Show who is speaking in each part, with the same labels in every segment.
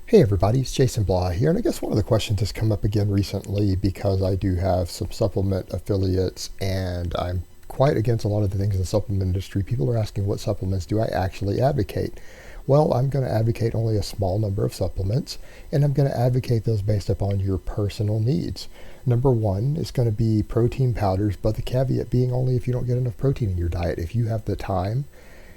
Speaker 1: Hey everybody, it's Jason Blah here, and I guess one of the questions has come up again recently because I do have some supplement affiliates and I'm quite against a lot of the things in the supplement industry. People are asking what supplements do I actually advocate? Well, I'm going to advocate only a small number of supplements, and I'm going to advocate those based upon your personal needs. Number one is going to be protein powders, but the caveat being only if you don't get enough protein in your diet. If you have the time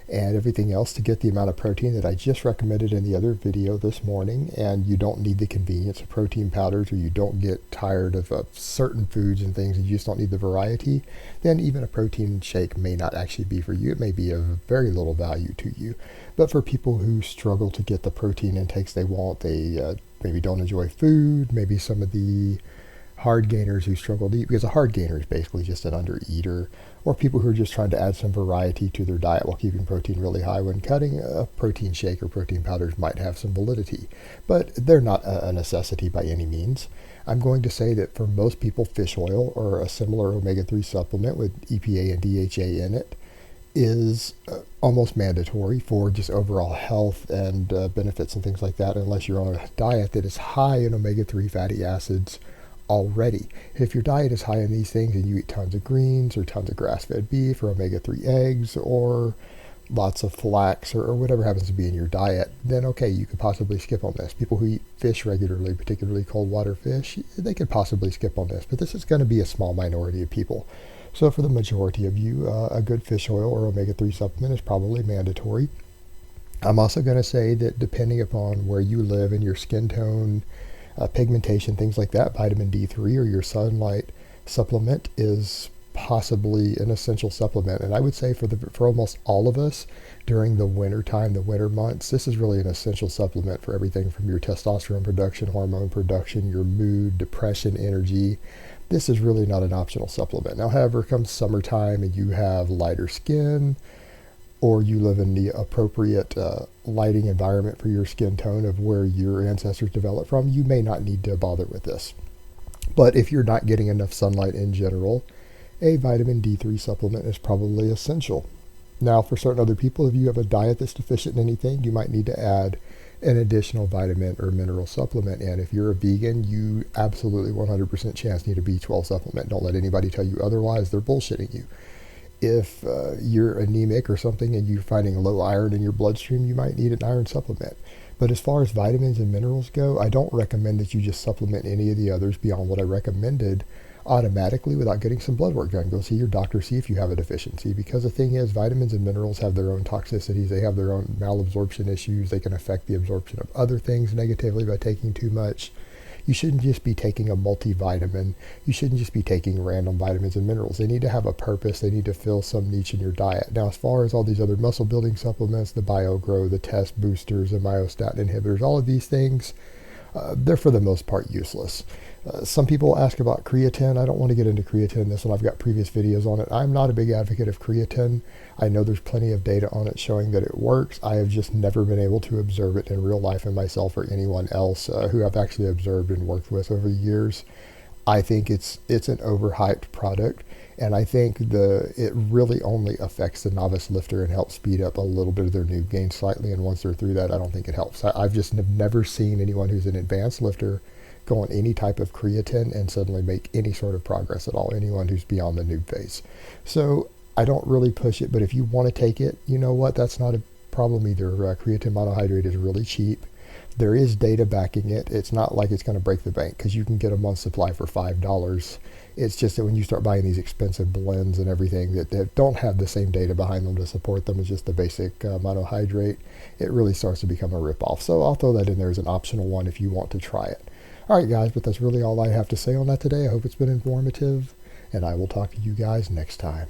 Speaker 1: and everything else to get the amount of protein that I just recommended in the other video this morning, and you don't need the convenience of protein powders, or you don't get tired of certain foods and things and you just don't need the variety, then even a protein shake may not actually be for you. It may be of very little value to you. But for people who struggle to get the protein intakes they want, they maybe don't enjoy food, maybe some of the hard gainers who struggle to eat, because a hard gainer is basically just an undereater, or people who are just trying to add some variety to their diet while keeping protein really high when cutting, a protein shake or protein powders might have some validity, but they're not a necessity by any means. I'm going to say that for most people, fish oil or a similar omega-3 supplement with EPA and DHA in it is almost mandatory for just overall health and benefits and things like that, unless you're on a diet that is high in omega-3 fatty acids already. If your diet is high in these things and you eat tons of greens or tons of grass-fed beef or omega-3 eggs or lots of flax or whatever happens to be in your diet, then okay, you could possibly skip on this. People who eat fish regularly, particularly cold water fish, they could possibly skip on this, but this is going to be a small minority of people. So for the majority of you, a good fish oil or omega-3 supplement is probably mandatory. I'm also going to say that depending upon where you live and your skin tone, pigmentation, things like that, vitamin D3 or your sunlight supplement is possibly an essential supplement. And I would say for almost all of us during the winter time, the winter months, this is really an essential supplement for everything from your testosterone production, hormone production, your mood, depression, energy. This is really not an optional supplement. Now, however, comes summertime and you have lighter skin, or you live in the appropriate lighting environment for your skin tone of where your ancestors developed from, you may not need to bother with this. But if you're not getting enough sunlight in general, a vitamin D3 supplement is probably essential. Now, for certain other people, if you have a diet that's deficient in anything, you might need to add an additional vitamin or mineral supplement. And if you're a vegan, you absolutely 100% chance need a B12 supplement. Don't let anybody tell you otherwise. They're bullshitting you. If you're anemic or something and you're finding low iron in your bloodstream, you might need an iron supplement. But as far as vitamins and minerals go, I don't recommend that you just supplement any of the others beyond what I recommended automatically without getting some blood work done. Go see your doctor, see if you have a deficiency. Because the thing is, vitamins and minerals have their own toxicities. They have their own malabsorption issues. They can affect the absorption of other things negatively by taking too much. You shouldn't just be taking a multivitamin. You shouldn't just be taking random vitamins and minerals. They need to have a purpose. They need to fill some niche in your diet. Now, as far as all these other muscle building supplements, the BioGrow, the test boosters, the myostatin inhibitors, all of these things, they're for the most part useless. Some people ask about creatine. I don't want to get into creatine in this one. I've got previous videos on it. I'm not a big advocate of creatine. I know there's plenty of data on it showing that it works. I have just never been able to observe it in real life in myself or anyone else who I've actually observed and worked with over the years. I think it's an overhyped product, and I think it really only affects the novice lifter and helps speed up a little bit of their noob gain slightly. And once they're through that, I don't think it helps. I've just never seen anyone who's an advanced lifter go on any type of creatine and suddenly make any sort of progress at all. Anyone who's beyond the noob phase. So I don't really push it, but if you want to take it, you know what? That's not a problem either. Creatine monohydrate is really cheap. There is data backing it. It's not like it's going to break the bank because you can get a month's supply for $5. It's just that when you start buying these expensive blends and everything that don't have the same data behind them to support them as just the basic monohydrate, it really starts to become a ripoff. So I'll throw that in there as an optional one if you want to try it. All right, guys, but that's really all I have to say on that today. I hope it's been informative, and I will talk to you guys next time.